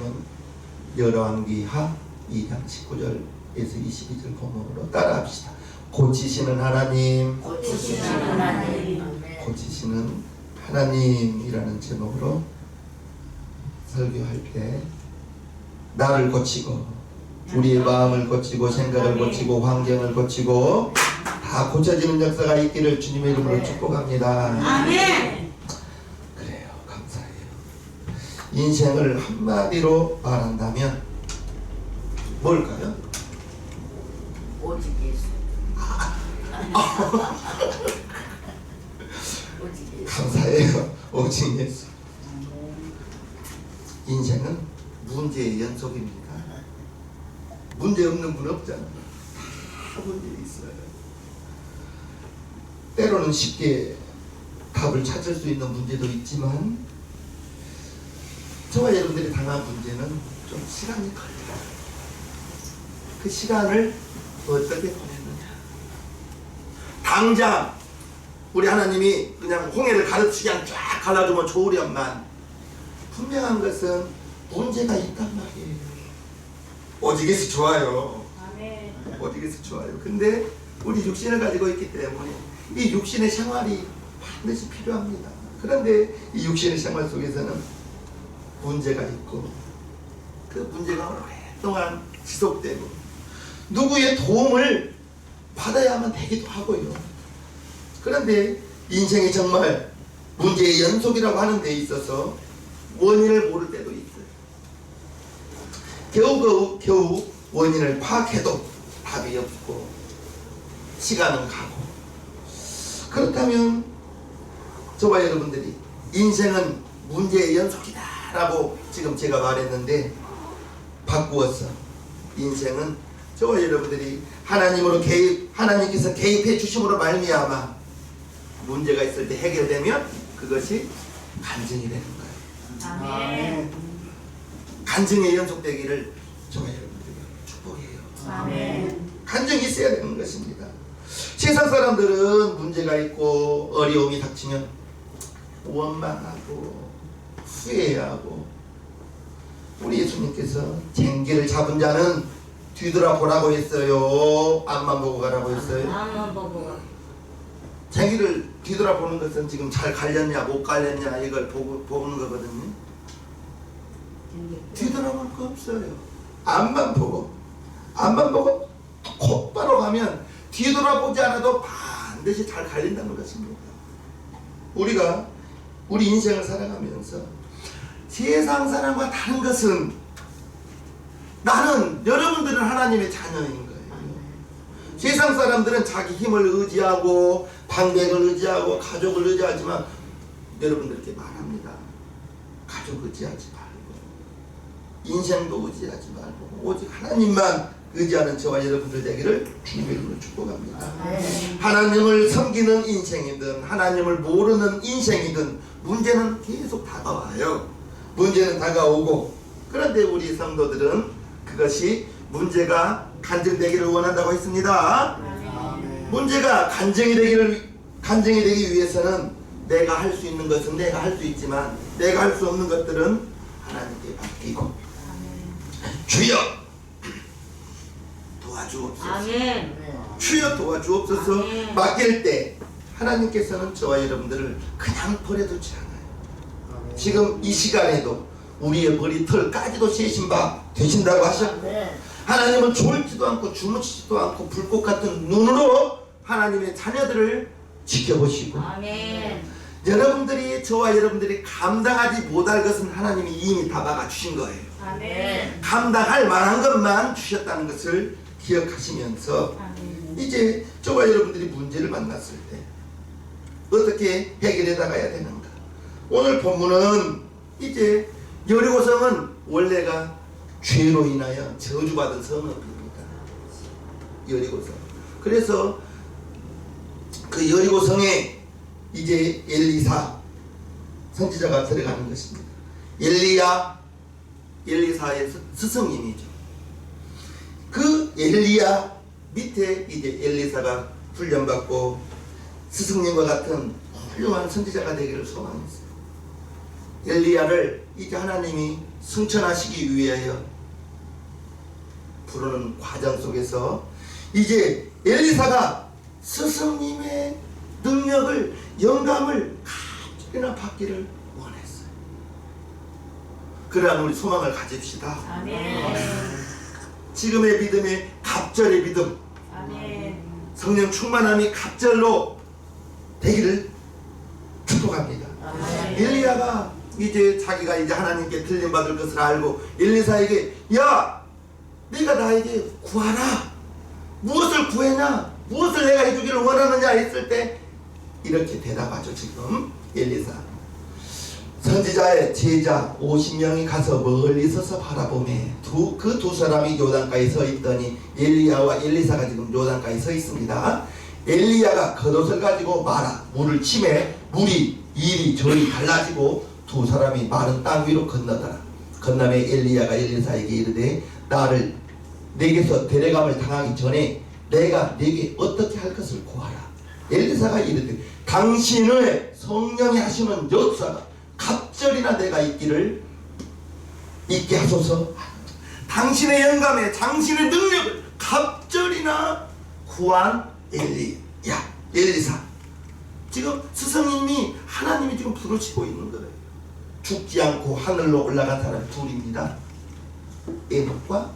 말씀은 열왕기하 2장 19절에서 22절 본문으로 따라합시다. 고치시는 하나님, 고치시는 하나님이라는 제목으로 설교할 때 나를 고치고 우리의 마음을 고치고 생각을 고치고 환경을 고치고 다 고쳐지는 역사가 있기를 주님의 이름으로 축복합니다. 아멘. 그래요. 감사해요. 인생을 한마디로 말한다면 뭘까요? 오직 예수. 오직 예수. 감사해요. 오직 예수. 인생은 문제의 연속입니다. 문제 없는 분 없잖아요. 다 문제 있어요. 때로는 쉽게 답을 찾을 수 있는 문제도 있지만 저와 여러분들이 당한 문제는 좀 시간이 걸려요. 그 시간을 어떻게 보냈느냐. 당장 우리 하나님이 그냥 홍해를 가르치기 그냥 쫙 갈라주면 좋으련만 분명한 것은 문제가 있단 말이에요. 오직에서 좋아요. 아멘. 오직에서 좋아요. 근데 우리 육신을 가지고 있기 때문에 이 육신의 생활이 반드시 필요합니다. 그런데 이 육신의 생활 속에서는 문제가 있고 그 문제가 오랫동안 지속되고 누구의 도움을 받아야만 되기도 하고요. 그런데 인생이 정말 문제의 연속이라고 하는 데 있어서 원인을 모를 때도 있어요. 겨우 원인을 파악해도 답이 없고 시간은 가고. 그렇다면 저와 여러분들이 인생은 문제의 연속이다 라고 지금 제가 말했는데 바꾸어서 인생은 저와 여러분들이 하나님께서 개입해 주심으로 말미암아 문제가 있을 때 해결되면 그것이 간증이 되는 거예요. 아멘. 간증의 연속되기를 저와 여러분들에게 축복해요. 아멘. 간증이 있어야 되는 것입니다. 세상 사람들은 문제가 있고 어려움이 닥치면 원망하고 후회하고 우리 예수님께서 쟁기를 잡은 자는 뒤돌아보라고 했어요? 앞만 보고 가라고 했어요? 앞만 보고 가. 쟁기를 뒤돌아보는 것은 지금 잘 갈렸냐 못 갈렸냐 이걸 보는 거거든요. 뒤돌아볼 거 없어요. 앞만 보고 곧바로 가면 뒤돌아보지 않아도 반드시 잘 갈린다는 것입니다. 우리가 우리 인생을 살아가면서 세상 사람과 다른 것은 나는 여러분들은 하나님의 자녀인 거예요. 세상 사람들은 자기 힘을 의지하고 방백을 의지하고 가족을 의지하지만 여러분들께 말합니다. 가족 의지하지 말고 인생도 의지하지 말고 오직 하나님만 의지하는 저와 여러분들 되기를 주님의 이름으로 축복합니다. 하나님을 섬기는 인생이든 하나님을 모르는 인생이든 문제는 계속 다가와요. 문제는 다가오고 그런데 우리 성도들은 그것이 문제가 간증되기를 원한다고 했습니다. 문제가 간증이 되기 위해서는 내가 할 수 있는 것은 내가 할 수 있지만 내가 할 수 없는 것들은 하나님께 맡기고 주여 도와주옵소서. 아멘. 주여 도와주옵소서. 아멘. 맡길 때 하나님께서는 저와 여러분들을 그냥 버려두지 않아요. 지금 이 시간에도 우리의 머리털까지도 세신 바 되신다고 하셨고 하나님은 졸지도 않고 주무시지도 않고 불꽃 같은 눈으로 하나님의 자녀들을 지켜보시고 아멘. 여러분들이 저와 여러분들이 감당하지 못할 것은 하나님이 이미 다 막아주신 거예요. 아멘. 감당할 만한 것만 주셨다는 것을 기억하시면서 아멘. 이제 저와 여러분들이 문제를 만났을 때 어떻게 해결해 나가야 되는가. 오늘 본문은 이제 여리고성은 원래가 죄로 인하여 저주받은 성읍입니다. 여리고성. 그래서 그 여리고성에 이제 엘리사 선지자가 들어가는 것입니다. 엘리사의 스승님이죠. 그 엘리야 밑에 이제 엘리사가 훈련받고 스승님과 같은 훌륭한 선지자가 되기를 소망했어요. 엘리야를 이제 하나님이 승천하시기 위하여 부르는 과정 속에서 이제 엘리사가 스승님의 능력을, 영감을 가뜩이나 받기를 원했어요. 그러한 우리 소망을 가집시다. 아멘. 지금의 믿음이 갑절의 믿음, 아멘. 성령 충만함이 갑절로 되기를 축복합니다. 아멘. 엘리야가 이제 자기가 이제 하나님께 들림 받을 것을 알고 엘리사에게, 야, 네가 나에게 구하라. 무엇을 구했냐? 무엇을 내가 해주기를 원하느냐 했을 때 이렇게 대답하죠. 지금 엘리사, 선지자의 제자 50명이 가서 멀리 서서 바라보매 그 두 사람이 요단가에 서 있더니 엘리야와 엘리사가 지금 요단가에 서 있습니다. 엘리야가 겉옷을 가지고 말아 물을 치매 물이 이리저리 갈라지고 두 사람이 마른 땅 위로 건너더라. 건너매 엘리야가 엘리사에게 이르되 나를 내게서 데려감을 당하기 전에 내가 네게 어떻게 할 것을 구하라. 엘리사가 이르되 당신의 성령이 하시는 역사가 갑절이나 내가 있게 하소서. 당신의 영감에 당신의 능력을 갑절이나 구한 엘리사. 지금 스승님이 하나님이 지금 부르시고 있는 거예요. 죽지 않고 하늘로 올라간 사람 둘입니다. 에녹과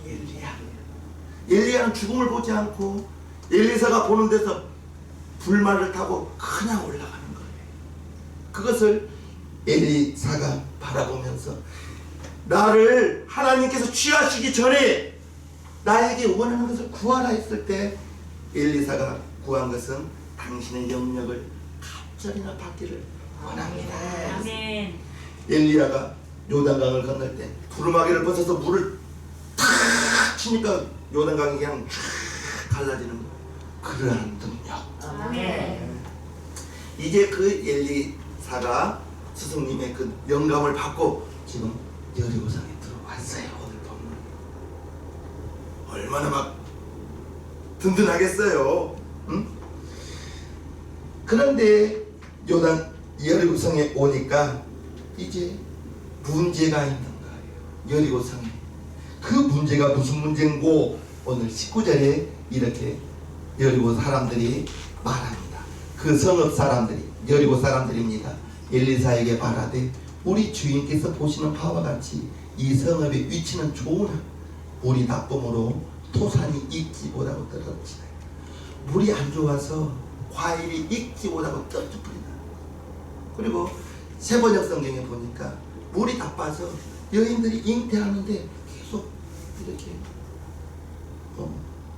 엘리야. 엘리야는 죽음을 보지 않고 엘리사가 보는 데서 불말을 타고 그냥 올라가는 거예요. 그것을 엘리사가 바라보면서 나를 하나님께서 취하시기 전에 나에게 원하는 것을 구하라 했을 때 엘리사가 구한 것은 당신의 영역을 갑절이나 받기를 원합니다. 아멘. 엘리야가 요단강을 건널 때 두루마기를 벗어서 물을 탁 치니까 요단강이 그냥 쫙 갈라지는 거예요. 그러한 능력. 아멘. 이제 그 엘리사가 스승님의 그 영감을 받고 지금 여리고성에 들어왔어요. 오늘 보면 얼마나 막 든든하겠어요. 응? 그런데 요단 여리고성에 오니까 이제 문제가 있는 거예요. 여리고성에. 그 문제가 무슨 문제인고 오늘 19절에 이렇게 여리고 사람들이 말합니다. 그 성읍 사람들이, 여리고 사람들입니다. 엘리사에게 말하되 우리 주인께서 보시는 바와 같이 이 성읍의 위치는 좋으나 물이 나쁨으로 토산이 익지 못하고 떨어지다. 물이 안 좋아서 과일이 익지 못하고 떨어집니다. 그리고 세번역 성경에 보니까 물이 나빠서 여인들이 잉태하는데 계속 이렇게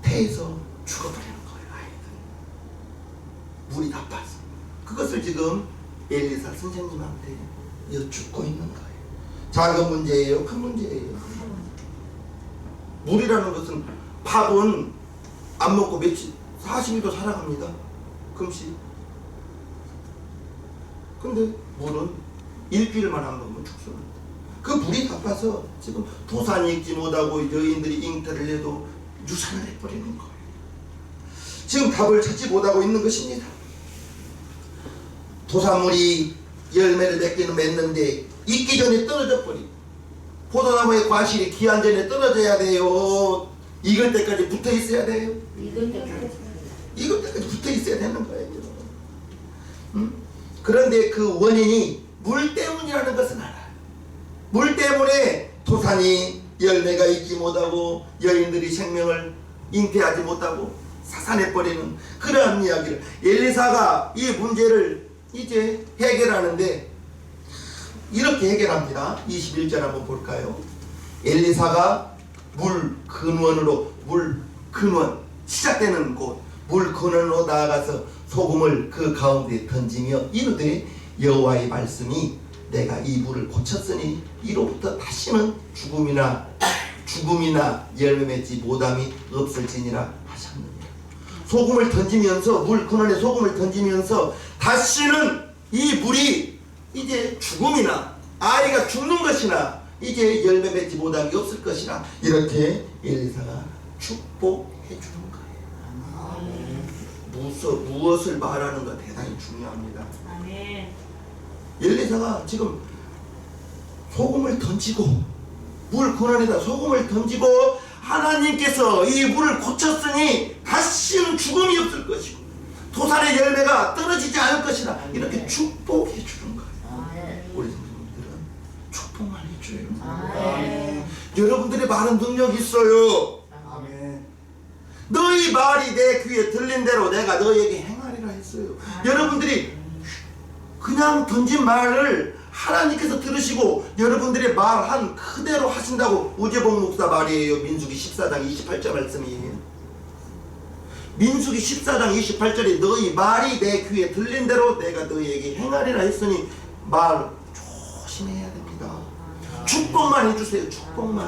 태에서 죽어버리는 거예요. 아이들 물이 나빠서. 그것을 지금 엘리사 선생님한테 여쭙고 있는 거예요. 작은 문제예요? 큰 문제예요? 물이라는 것은 밥은 안 먹고 며칠 40일도 살아갑니다. 금시. 근데 물은 일주일만 안 먹으면 죽습니다. 그 물이 나빠서 지금 토산이 익지 못하고 여인들이 잉태를 해도 유산을 해버리는 거예요. 지금 답을 찾지 못하고 있는 것입니다. 토산물이 열매를 맺는데 익기 전에 떨어져 버리고 포도나무의 과실이 기한 전에 떨어져야 돼요. 익을 때까지 붙어 있어야 돼요. 익을 때까지 붙어 있어야 되는 거예요. 그런데 그 원인이 물 때문이라는 것은 알아요. 물 때문에 토산이 열매가 익지 못하고 여인들이 생명을 잉태하지 못하고 사산해버리는 그러한 이야기를 엘리사가 이 문제를 이제 해결하는데 이렇게 해결합니다. 21절 한번 볼까요? 엘리사가 물 근원 시작되는 곳 물 근원으로 나아가서 소금을 그 가운데 던지며 이르되 여호와의 말씀이 내가 이 물을 고쳤으니 이로부터 다시는 죽음이나 열매 맺지 못함이 없을지니라 하셨느니라. 소금을 던지면서 물 근원에 소금을 던지면서 다시는 이 물이 이제 죽음이나 아이가 죽는 것이나 이제 열매 맺지 못함이 없을 것이라 이렇게 엘리사가 축복해 주는 거예요. 무엇을 말하는가 대단히 중요합니다. 아멘. 엘리사가 지금 소금을 던지고 물 근원에다 소금을 던지고 하나님께서 이 물을 고쳤으니 다시는 죽음이 없을 것이고 도살의 열매가 떨어지지 않을 것이라 이렇게 축복해 주는 거예요. 우리 성도님들은 축복만 해줘요. 여러분들의 말은 능력이 있어요. 너희 말이 내 귀에 들린 대로 내가 너희에게 행하리라 했어요. 여러분들이 그냥 던진 말을 하나님께서 들으시고 여러분들의 말한 그대로 하신다고 우재봉 목사 말이에요. 민수기 14장 28절 말씀이에요. 민수기 14장 28절에 너희 말이 내 귀에 들린 대로 내가 너희에게 행하리라 했으니 말 조심해야 됩니다. 축복만 해주세요. 축복만.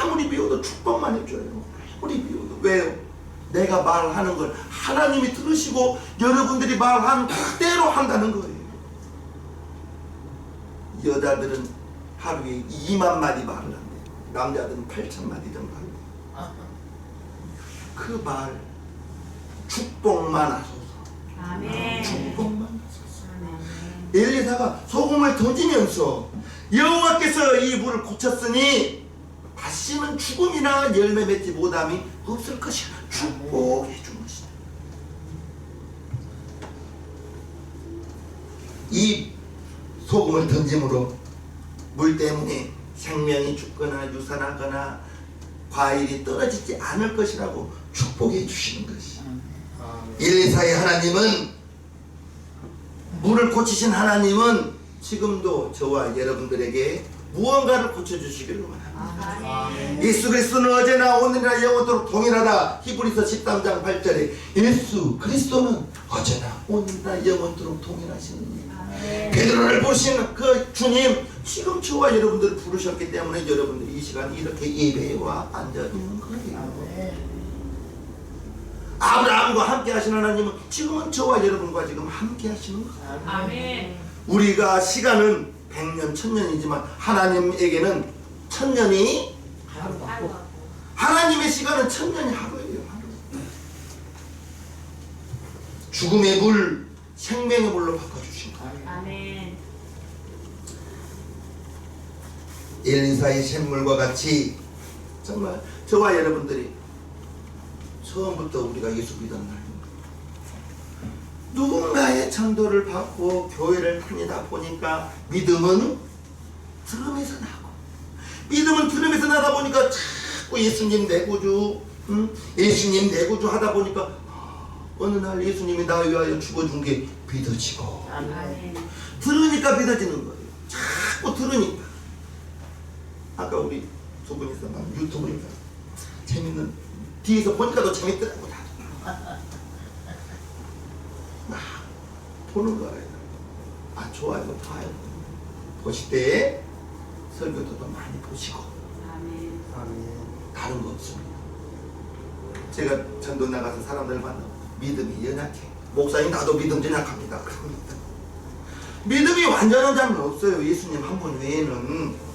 아무리 비워도 축복만 해줘요. 아무리 비워도. 왜요? 내가 말하는 걸 하나님이 들으시고 여러분들이 말한 그대로 한다는 거예요. 여자들은 하루에 2만 마디 말을 한대요. 남자들은 8천 마디 정도 한대요. 그 말 축복만 하소서. 축복만 하소서. 엘리사가 소금을 던지면서 여호와께서 이 물을 고쳤으니 다시는 죽음이나 열매 맺지 못함이 없을 것이라 축복해 준 것이다. 이 소금을 던짐으로 물 때문에 생명이 죽거나 유산하거나 과일이 떨어지지 않을 것이라고 축복해 주시는 것이. 엘리사의 하나님은 물을 고치신 하나님은 지금도 저와 여러분들에게 무언가를 고쳐주시기를 원합니다. 예수 그리스도는 어제나 오늘이나 영원토록 동일하다. 히브리서 13장 8절에 예수 그리스도는 어제나 오늘이나 영원토록 동일하시는 베드로를 보신 그 주님 지금 저와 여러분들을 부르셨기 때문에 여러분들이 이 시간 이렇게 예배에 와 앉아 있는 거예요. 아브라함과 함께 하신 하나님은 지금은 저와 여러분과 지금 함께 하시는 거예요. 아멘. 우리가 시간은 100년 1000년이지만 하나님에게는 1000년이 하루. 하나님의 시간은 1000년이 하루예요. 하루. 죽음의 물 생명의 물로 바꿔주신 거예요. 아멘. 엘리사의 샘물과 같이 정말 저와 여러분들이 처음부터 우리가 예수 믿던 날 누군가의 전도를 받고 교회를 다니다 보니까 믿음은 들음에서 나고 믿음은 들음에서 나다 보니까 자꾸 예수님 내 구주 예수님 내 구주 하다 보니까 어느 날 예수님이 나 위하여 죽어준 게 믿어지고 들으니까 믿어지는 거예요. 자꾸 들으니까. 아까 우리 두 분이서 막 유튜브니까 재밌는 뒤에서 보니까 더 재밌더라고. 막 보는 거예요. 아 좋아요. 봐요. 보실 때 설교도 더 많이 보시고 다른 거 없습니다. 제가 전도 나가서 사람들 만나 믿음이 연약해. 목사님 나도 믿음 연약합니다. 그럽니다. 믿음이 완전한 자는 없어요. 예수님 한 분 외에는.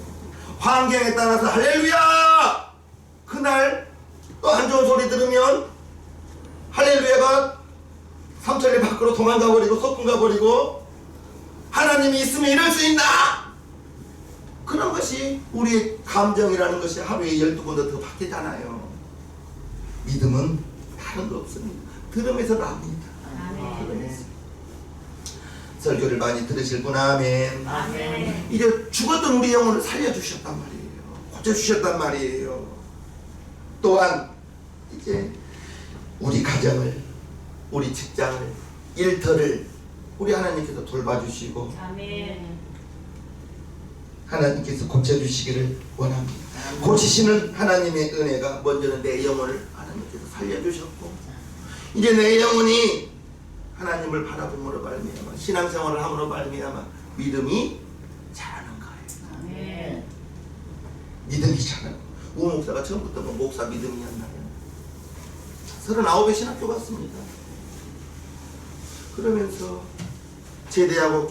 환경에 따라서 할렐루야! 그날 또 안 좋은 소리 들으면 할렐루야가 삼천리 밖으로 도망가 버리고 소풍 가버리고 하나님이 있으면 이럴 수 있나? 그런 것이 우리의 감정이라는 것이 하루에 12번도 더 바뀌잖아요. 믿음은 다른 거 없습니다. 들음에서 납니다. 들음에서. 설교를 많이 들으실 분 아멘. 아멘. 이제 죽었던 우리 영혼을 살려주셨단 말이에요. 고쳐주셨단 말이에요. 또한 이제 우리 가정을 우리 직장을 일터를 우리 하나님께서 돌봐주시고 아멘. 하나님께서 고쳐주시기를 원합니다. 고치시는 하나님의 은혜가 먼저는 내 영혼을 하나님께서 살려주셨고 이제 내 영혼이 하나님을 바라봄으로 말미암아 신앙생활을 함으로 말미암아 믿음이 자라는 거예요. 아멘. 믿음이 자라는 거예요. 우 목사가 처음부터 뭐 목사 믿음이었나요? 39에 신학교 갔습니다. 그러면서 제대하고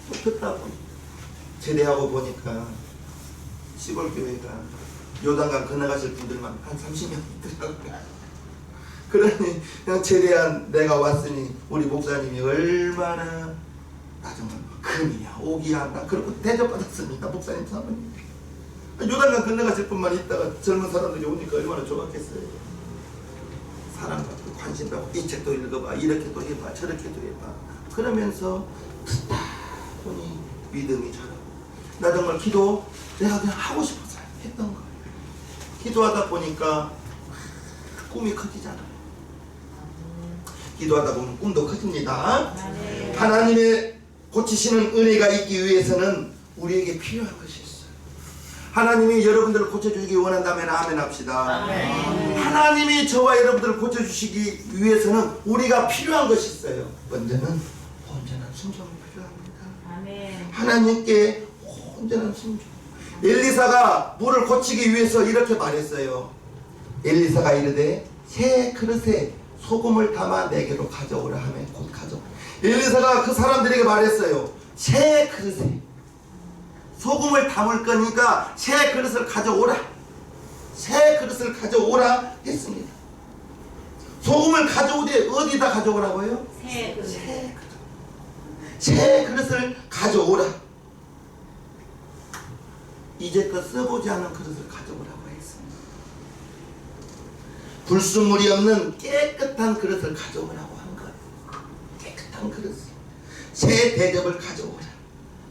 계속 듣다 보니 제대하고 보니까 시골 교회가 요단강 건너가실 분들만 한 30명 있더라고요. 그러니 그냥 제대한 내가 왔으니 우리 목사님이 얼마나 나 정말 금이야 오기야 한다 그렇게 대접받았습니다. 목사님 사모님 요단강 건너가실 뿐만 있다가 젊은 사람들이 오니까 얼마나 좋았겠어요. 사랑받고 관심받고 이 책도 읽어봐 이렇게도 해봐 저렇게도 해봐 그러면서 듣다 보니 믿음이 자라고 나 정말 기도 내가 그냥 하고 싶어서 했던 거예요. 기도하다 보니까 꿈이 커지잖아요. 기도하다 보면 꿈도 커집니다. 하나님의 고치시는 은혜가 있기 위해서는 우리에게 필요한 것이 있어요. 하나님이 여러분들을 고쳐주시기 원한다면 아멘 합시다. 하나님이 저와 여러분들을 고쳐주시기 위해서는 우리가 필요한 것이 있어요. 먼저는 온전한 순종이 필요합니다. 하나님께 온전한 순종. 엘리사가 물을 고치기 위해서 이렇게 말했어요. 엘리사가 이르되 새 그릇에 소금을 담아 내게로 가져오라 하면 곧 가져오라. 엘리사가 그 사람들에게 말했어요. 새 그릇에 소금을 담을 거니까 새 그릇을 가져오라. 새 그릇을 가져오라 했습니다. 소금을 가져오되 어디다 가져오라고요? 새 그릇. 새 그릇을 가져오라. 이제껏 써보지 않은 그릇을 가져오라고 했습니다. 불순물이 없는 깨끗한 그릇을 가져오라고 한 거예요. 깨끗한 그릇. 새 대접을 가져오라.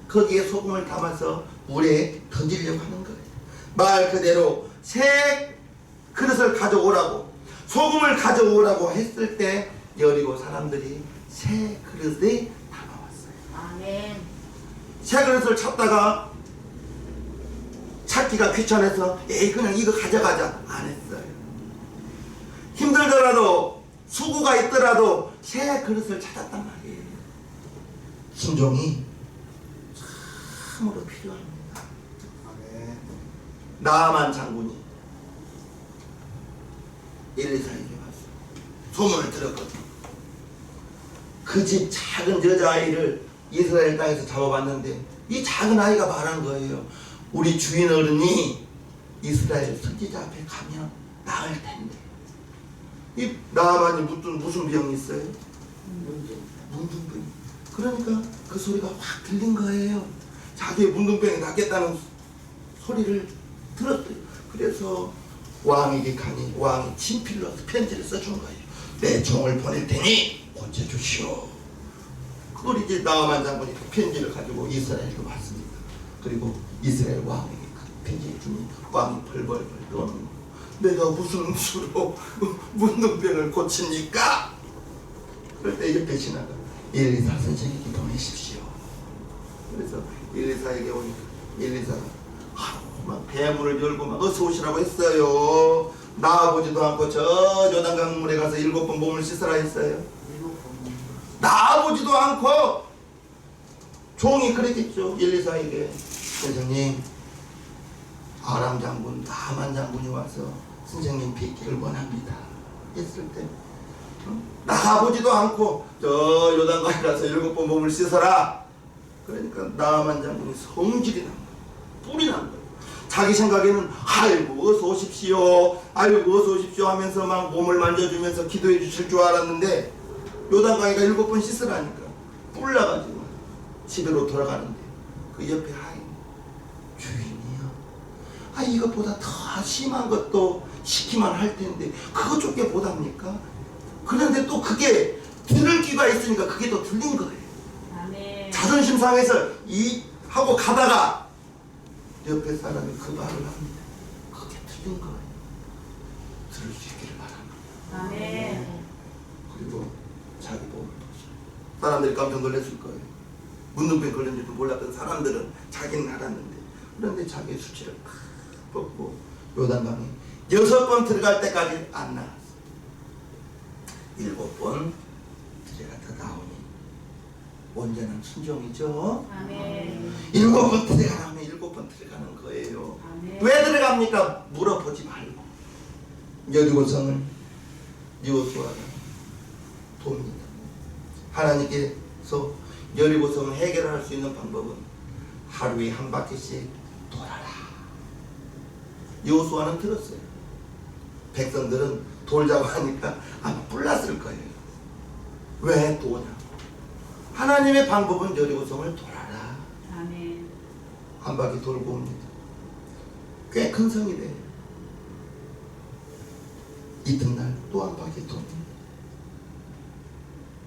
거기에 소금을 담아서 물에 던지려고 하는 거예요. 말 그대로 새 그릇을 가져오라고 소금을 가져오라고 했을 때 여리고 사람들이 새 그릇에 담아왔어요. 아멘. 새 그릇을 찾다가 찾기가 귀찮아서 에이 그냥 이거 가져가자 안 했어요. 힘들더라도 수고가 있더라도 새 그릇을 찾았단 말이에요. 순종이 참으로 필요합니다. 나아만 장군이 엘리사에게 왔어요. 소문을 들었거든. 그 집 작은 여자아이를 이스라엘 땅에서 잡아봤는데 이 작은 아이가 말한 거예요. 우리 주인 어른이 이스라엘 선지자 앞에 가면 나을 텐데. 이 나아만이 무슨 병이 있어요? 문둥병. 그러니까 그 소리가 확 들린 거예요. 자기의 문둥병이 낫겠다는 소리를 들었어요. 그래서 왕에게 가니 왕이 친필로 편지를 써준 거예요. 내 종을 보낼 테니 고쳐주시오. 그걸 이제 나아만 장군이 그 편지를 가지고 이스라엘로 왔습니다. 그리고 이스라엘 왕에게 그 편지를 주니 왕이 벌벌벌 떠는 거. 내가 무슨 수로 문둥병을 고칩니까? 그럴 때 옆에 지나가 엘리사 선생에게 보내십시오. 그래서 엘리사에게 오니까 엘리사가 막 대문을 열고 막 어서 오시라고 했어요. 나아보지도 않고 저 요단강물에 가서 7번 몸을 씻으라 했어요. 나아보지도 않고 종이 그랬겠죠. 엘리사에게 선생님 아람 장군 나만 장군이 와서 선생님 뵙기를 원합니다 했을 때 나가보지도 않고 저 요단강에 가서 7번 몸을 씻어라. 그러니까 나만 장군이 성질이 난 거예요. 뿔이 난 거예요. 자기 생각에는 아이고 어서 오십시오 아이고 어서 오십시오 하면서 막 몸을 만져주면서 기도해 주실 줄 알았는데 요단강에가 7번 씻으라니까 뿔 나가지고 집으로 돌아가는데 그 옆에 하인 주인이요. 아 이것보다 더 심한 것도 시키만 할 텐데 그거 좁게 못합니까? 그런데 또 그게 들을 귀가 있으니까 그게 더 들린 거예요. 아멘. 자존심 상해서 이 하고 가다가 옆에 사람이 그 말을 합니다. 그게 틀린 거예요. 들을 수 있기를 바랍니다. 아멘. 그리고 자기 몸을 보죠. 사람들이 깜짝 놀랐을 거예요. 문둥병 걸린지도 몰랐던 사람들은 자기는 알았는데 그런데 자기의 수치를 팍 벗고 요단강에 6번 들어갈 때까지 안 나왔어요. 7번 들어갔다 나오니 온전한 순종이죠. 아멘. 7번 들어가면 7번 들어가는 거예요. 아멘. 왜 들어갑니까? 물어보지 말고. 여리고성을 여호수아가 돕니다. 하나님께서 여리고성을 해결할 수 있는 방법은 하루에 한 바퀴씩 돌아라. 여호수아는 들었어요. 백성들은 돌자고 하니까 아마 뿔났을 거예요. 왜 도냐고. 하나님의 방법은 여리고성을 돌아라. 한 바퀴 돌고 옵니다. 꽤 큰 성이래요. 이튿날 또 한 바퀴 돕니다.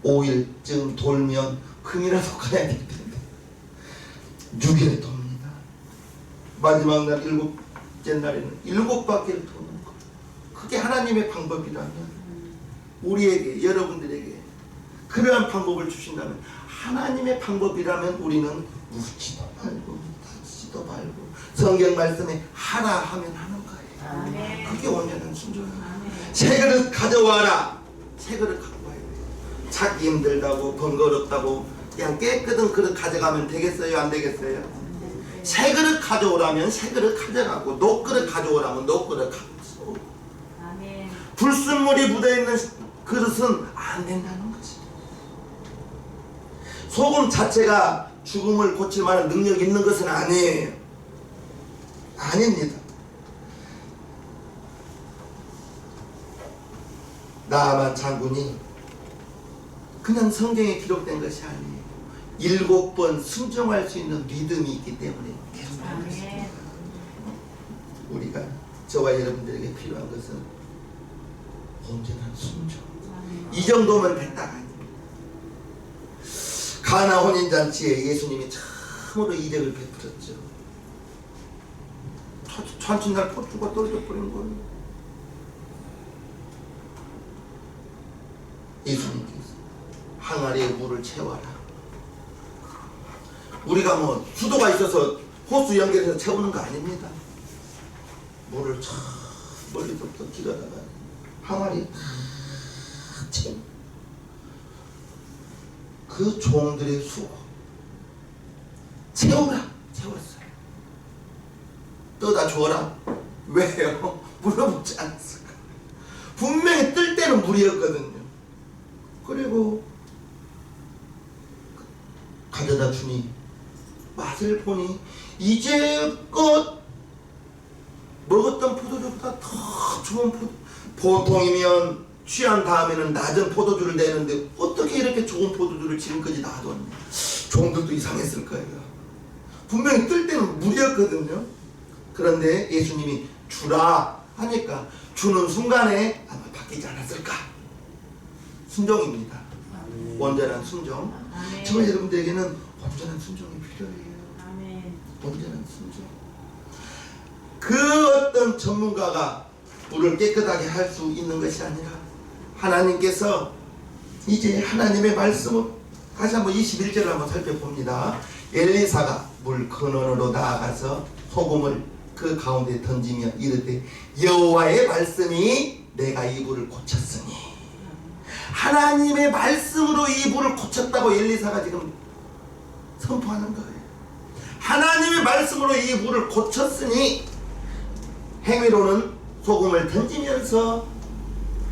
5일쯤 돌면 금이라도 가야 될 텐데 6일 돕니다. 마지막 날 7째 날에는 7바퀴를 도는 거. 그게 하나님의 방법이라면 우리에게, 여러분들에게 그러한 방법을 주신다면, 하나님의 방법이라면 우리는 묻지도 말고 따지지도 말고 성경 말씀에 하라 하면 하는 거예요. 아멘. 그게 온전한 순종이에요. 아멘. 새 그릇 가져와라. 새 그릇 갖고 와야 돼요. 찾기 힘들다고 번거롭다고 그냥 깨끗한 그릇 가져가면 되겠어요? 안 되겠어요? 새 그릇 가져오라면 새 그릇 가져가고, 녹그릇 가져오라면 녹그릇 가져오고, 아멘. 불순물이 묻어있는 그릇은 안 된다는 거지. 소금 자체가 죽음을 고칠 만한 능력이 있는 것은 아니에요. 아닙니다. 나아만 장군이 그냥 성경에 기록된 것이 아니에요. 7번 순종할 수 있는 믿음이 있기 때문에 계속하고 아멘. 있습니다. 우리가, 저와 여러분들에게 필요한 것은 온전한 순종. 이 정도면 됐다가 아닙니다. 가나 혼인잔치에 예수님이 참으로 이적을 베풀었죠. 잔치날 포주가 떨어져버린 거예요. 예수님께서 항아리에 물을 채워라. 우리가 뭐 수도가 있어서 호수 연결해서 채우는 거 아닙니다. 물을 참 멀리서부터 길어다가 항아리에 다 채워. 그 종들의 수고 채우라. 채웠어요. 떠다 줘라. 왜요? 물어보지 않았을까? 분명히 뜰 때는 물이었거든요. 그리고 가져다 주니 맛을 보니 이제껏 먹었던 포도주보다 더 좋은 보통이면 취한 다음에는 낮은 포도주를 내는데 어떻게 이렇게 좋은 포도주를 지금까지 놔뒀냐. 종들도 이상했을 거예요. 분명히 뜰 때는 물이었거든요. 그런데 예수님이 주라 하니까 주는 순간에 아마 바뀌지 않았을까. 순종입니다. 온전한 순종. 아멘. 정말 여러분들에게는 온전한 순종이 필요해요. 아멘. 온전한 순종. 그 어떤 전문가가 물을 깨끗하게 할 수 있는 것이 아니라 하나님께서 이제 하나님의 말씀을 다시 한번 21절을 한번 살펴봅니다. 엘리사가 물 근원으로 나아가서 소금을 그 가운데 던지며 이르되 여호와의 말씀이 내가 이 물을 고쳤으니. 하나님의 말씀으로 이 물을 고쳤다고 엘리사가 지금 선포하는 거예요. 하나님의 말씀으로 이 물을 고쳤으니, 행위로는 소금을 던지면서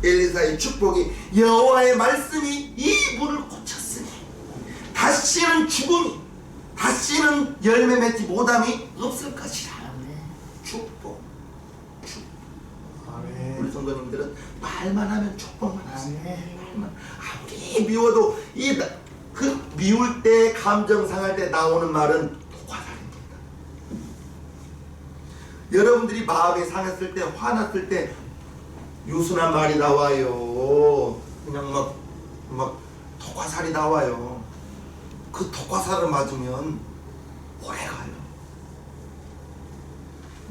엘리사의 축복이 여호와의 말씀이 이 물을 고쳤으니 다시는 죽음이, 다시는 열매 맺지 못함이 없을 것이라. 축복. 우리 성도님들은 말만 하면 축복만 하세요. 아무리 미워도 그 미울 때, 감정 상할 때 나오는 말은 화살입니다. 여러분들이 마음이 상했을 때, 화났을 때 유순한 말이 나와요. 그냥 막 독화살이 나와요. 그 독화살을 맞으면 오래 가요.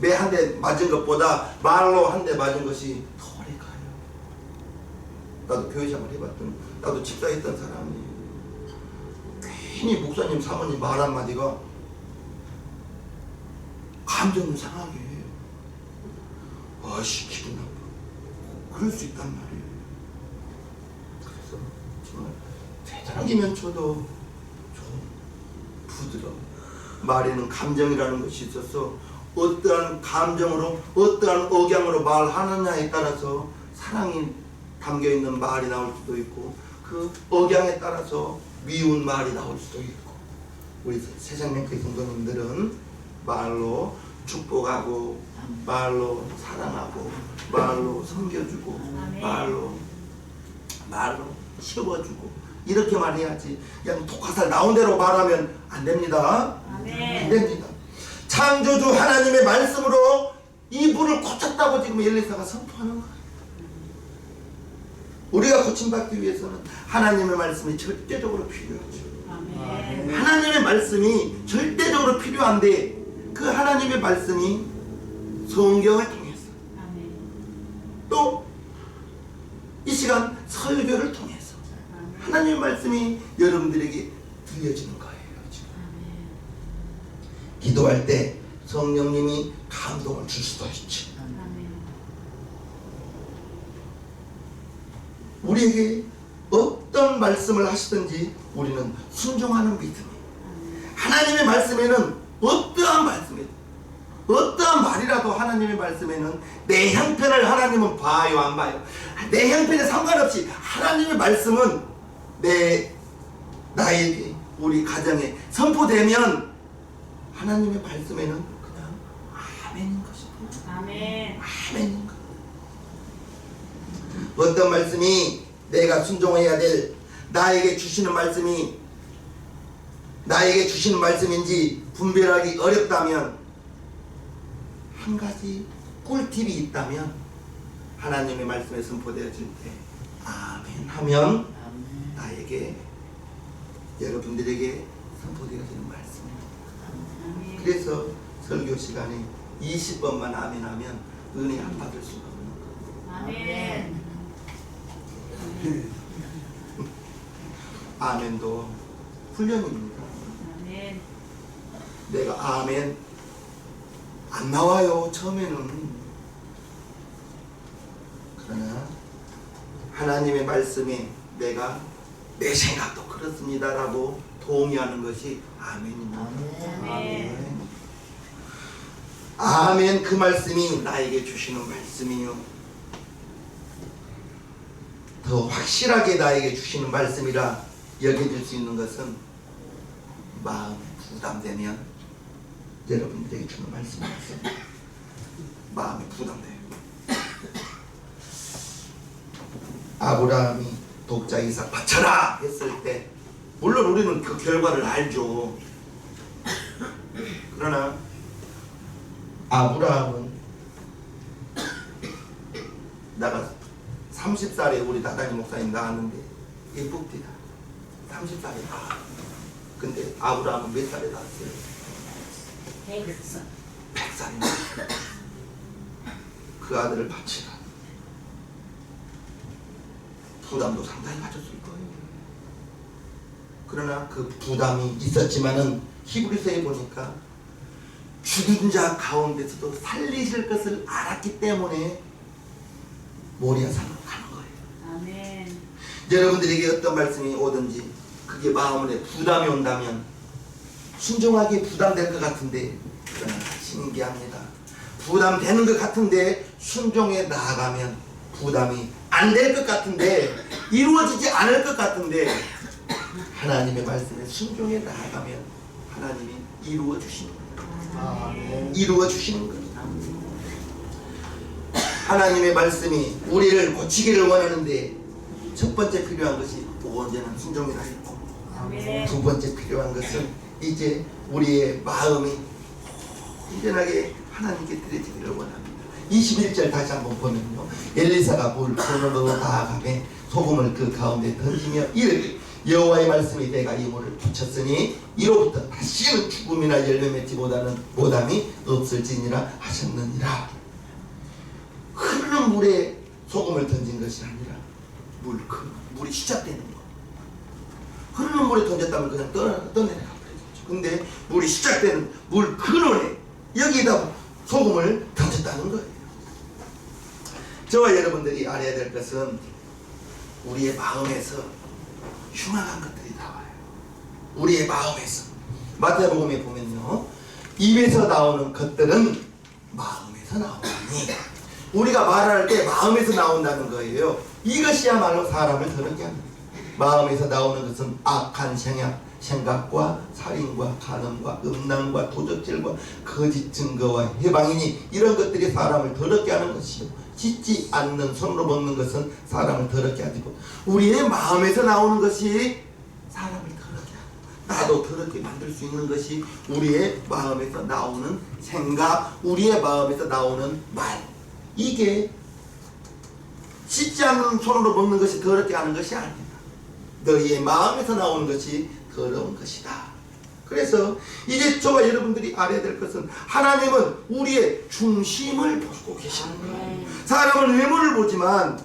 매 한 대 맞은 것보다 말로 한 대 맞은 것이 더 오래 가요. 나도 교회생활 해봤던, 나도 집사했던 사람이에요. 괜히 목사님, 사모님 말 한마디가 감정을 상하게 해요. 아씨, 기분 나빠. 그럴 수 있단 말이에요. 그래서 정말 되도록이면 저도 좀 부드러워. 말에는 감정이라는 것이 있어서 어떠한 감정으로, 어떠한 억양으로 말하느냐에 따라서 사랑이 담겨있는 말이 나올 수도 있고, 그 억양에 따라서 미운 말이 나올 수도 있고. 우리 세상명교회 성도님들은 말로 축복하고, 말로 사랑하고, 말로 섬겨주고, 말로 채워주고, 이렇게 말해야지. 그냥 독화살 나온 대로 말하면 안 됩니다. 아멘. 안 됩니다. 창조주 하나님의 말씀으로 이 불을 고쳤다고 지금 엘리사가 선포하는 거예요. 우리가 고침받기 위해서는 하나님의 말씀이 절대적으로 필요하죠. 아멘. 하나님의 말씀이 절대적으로 필요한데 그 하나님의 말씀이 성경을 통해서 아멘. 또 이 시간 설교를 통해서 아멘. 하나님의 말씀이 여러분들에게 들려지는 거예요. 지금. 아멘. 기도할 때 성령님이 감동을 줄 수도 있죠. 아멘. 우리에게 어떤 말씀을 하시든지 우리는 순종하는 믿음이, 하나님의 말씀에는 어떠한 말씀이든 어떠한 말이라도 하나님의 말씀에는 내 형편을 하나님은 봐요 안 봐요? 내 형편에 상관없이 하나님의 말씀은 나에게 우리 가정에 선포되면 하나님의 말씀에는 그냥 아멘인 것입니다. 아멘. 아멘인 것. 어떤 말씀이 내가 순종해야 될 나에게 주시는 말씀인지 분별하기 어렵다면 한 가지 꿀팁이 있다면 하나님의 말씀에 선포되어질 때 아멘 하면 나에게 여러분들에게 선포되어지는 말씀입니다. 아멘. 그래서 설교 시간에 20번만 아멘 하면 은혜 안 받을 수가 없는 거예요. 아멘. 아멘도 훈련입니다. 아멘. 내가 아멘 안 나와요 처음에는. 그러나 하나님의 말씀에 내가 내 생각도 그렇습니다라고 동의하는 것이 아멘입니다. 아멘. 아멘. 그 말씀이 나에게 주시는 말씀이요, 더 확실하게 나에게 주시는 말씀이라 여겨질 수 있는 것은 마음이 부담되면 여러분들에게 주는 말씀이 있습니다. 마음이 부담돼요. 아브라함이 독자 이삭 바쳐라 했을 때 물론 우리는 그 결과를 알죠. 그러나 아브라함은 나가 30살에 우리 나단이 목사님 나왔는데 예쁩디다. 30살에 나. 근데 아브라함은 몇 살에 나왔어요? 100살이나. 그 아들을 바치라. 부담도 상당히 가졌을 거예요. 그러나 그 부담이 있었지만은 히브리서에 보니까 죽은 자 가운데서도 살리실 것을 알았기 때문에 모리아산으로 가는 거예요. 아멘. 여러분들에게 어떤 말씀이 오든지 그게 마음에 부담이 온다면 순종하기에 부담될 것 같은데, 그러나 신기합니다. 부담되는 것 같은데 순종에 나아가면 부담이 안 될 것 같은데, 이루어지지 않을 것 같은데 하나님의 말씀에 순종에 나아가면 하나님이 이루어 주시는 거예요. 이루어 주시는 거예요. 하나님의 말씀이 우리를 고치기를 원하는데 첫 번째 필요한 것이 온전한 순종이라 했고, 아멘. 두 번째 필요한 것은 이제 우리의 마음이 온전하게 하나님께 드려지기를 원합니다. 21절 다시 한번 보면요, 엘리사가 물 손으로 나아가매 소금을 그 가운데 던지며 이르되 여호와의 말씀이 내가 이 물을 붙였으니 이로부터 다시는 죽음이나 열매 맺지 못함이 없을지니라 하셨느니라. 흐르는 물에 소금을 던진 것이 아니라 물이 시작되는 거. 흐르는 물에 던졌다면 그냥 떠내려가 버리겠죠. 근데 물이 시작되는 물 근원에 여기다 소금을 던졌다는 거예요. 저와 여러분들이 알아야 될 것은 우리의 마음에서 흉악한 것들이 나와요. 우리의 마음에서. 마태복음에 보면요, 입에서 나오는 것들은 마음에서 나오니, 우리가 말할 때 마음에서 나온다는 거예요. 이것이야말로 사람을 더럽게 합니다. 마음에서 나오는 것은 악한 생각과 살인과 간음과 음란과 도적질과 거짓 증거와 해방이니 이런 것들이 사람을 더럽게 하는 것이요, 짓지 않는 손으로 먹는 것은 사람을 더럽게 하지 못. 우리의 마음에서 나오는 것이 사람을 더럽게 하고 나도 더럽게 만들 수 있는 것이 우리의 마음에서 나오는 생각, 우리의 마음에서 나오는 말. 이게 씻지 않은 손으로 먹는 것이 더럽게 하는 것이 아니다. 너희의 마음에서 나오는 것이 더러운 것이다. 그래서 이제 저와 여러분들이 알아야 될 것은 하나님은 우리의 중심을 보고 계시는 거예요. 사람은 외모를 보지만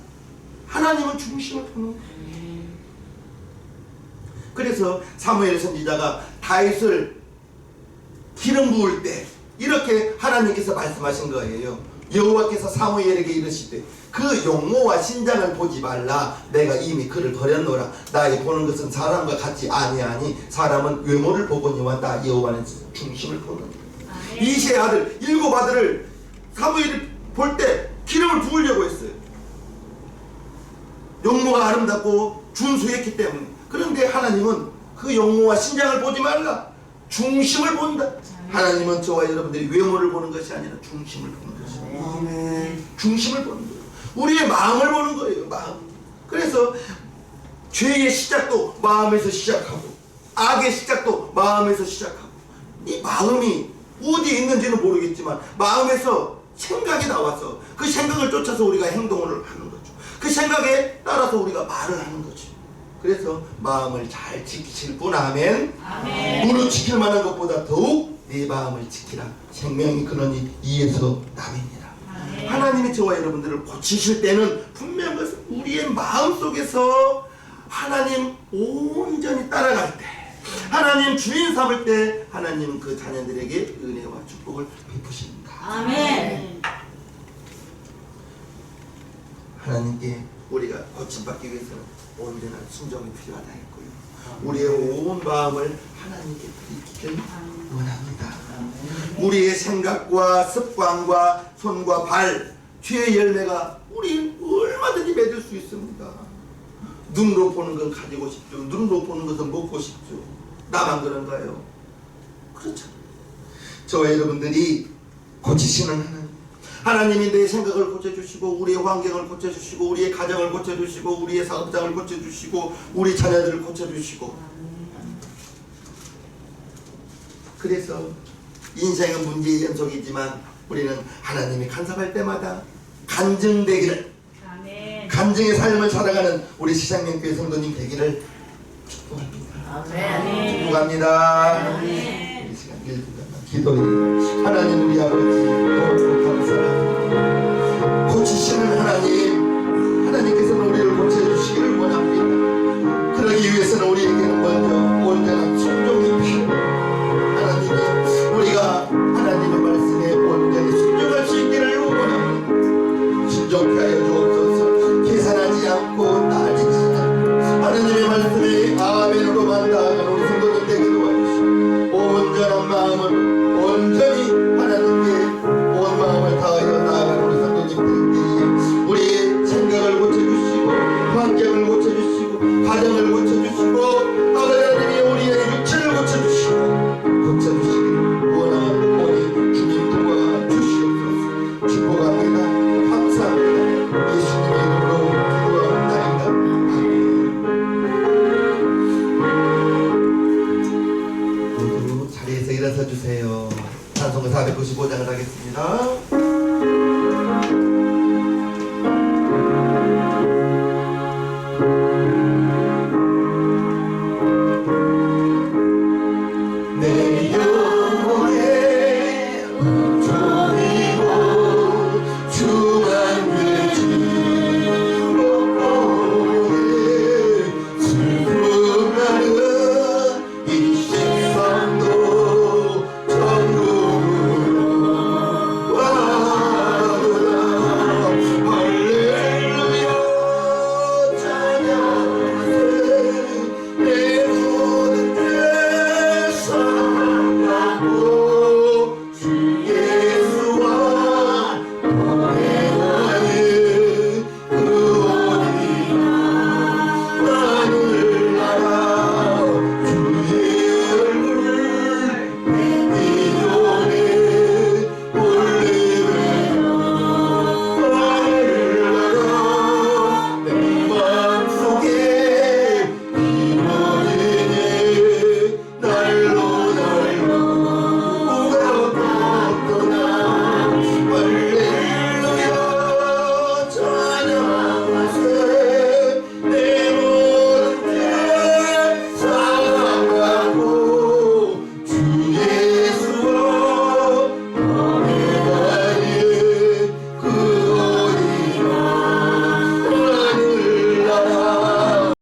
하나님은 중심을 보는 거예요. 그래서 사무엘 선지자가 다윗을 기름 부을 때 이렇게 하나님께서 말씀하신 거예요. 여호와께서 사무엘에게 이르시되 그 용모와 신장을 보지 말라. 내가 이미 그를 버렸노라. 나의 보는 것은 사람과 같지 아니하니 사람은 외모를 보거니와 나 여호와는 중심을 보느니라. 이새의 아들 7 아들을 사무엘이 볼 때 기름을 부으려고 했어요. 용모가 아름답고 준수했기 때문에. 그런데 하나님은 그 용모와 신장을 보지 말라. 중심을 본다. 하나님은 저와 여러분들이 외모를 보는 것이 아니라 중심을 보는 것입니다. 아멘. 중심을 보는 거예요. 우리의 마음을 보는 거예요. 마음. 그래서 죄의 시작도 마음에서 시작하고 악의 시작도 마음에서 시작하고 이 마음이 어디에 있는지는 모르겠지만 마음에서 생각이 나와서 그 생각을 쫓아서 우리가 행동을 하는 거죠. 그 생각에 따라서 우리가 말을 하는 거죠. 그래서 마음을 잘 지키실 분. 아멘. 눈을 지킬 만한 것보다 더욱 내 마음을 지키라. 생명이 그러니 이에서 남이니라. 하나님이 저와 여러분들을 고치실 때는 분명한 것은 우리의 마음속에서 하나님 온전히 따라갈 때, 하나님 주인 삼을 때 하나님은 그 자녀들에게 은혜와 축복을 베푸십니다. 아멘. 하나님께 우리가 고침받기 위해서는 온전한 순종이 필요하다 했고요. 우리의 온 마음을 하나님께 드리기를 원합니다. 우리의 생각과 습관과 손과 발, 죄의 열매가 우리 얼마든지 맺을 수 있습니다. 눈으로 보는 건 가지고 싶죠. 눈으로 보는 것은 먹고 싶죠. 나만 그런가요? 그렇죠. 저와 여러분들이 고치시는 하나님, 하나님이 내 생각을 고쳐주시고 우리의 환경을 고쳐주시고 우리의 가정을 고쳐주시고 우리의 사업장을 고쳐주시고 우리 자녀들을 고쳐주시고. 그래서 인생은 문제의 연속이지만 우리는 하나님이 간섭할 때마다 간증되기를, 아멘. 간증의 삶을 살아가는 우리 시장님교회 성도님 되기를 축복합니다. 아멘. 축복합니다. 아멘. 이 시간 기도해. 하나님 우리 아버지,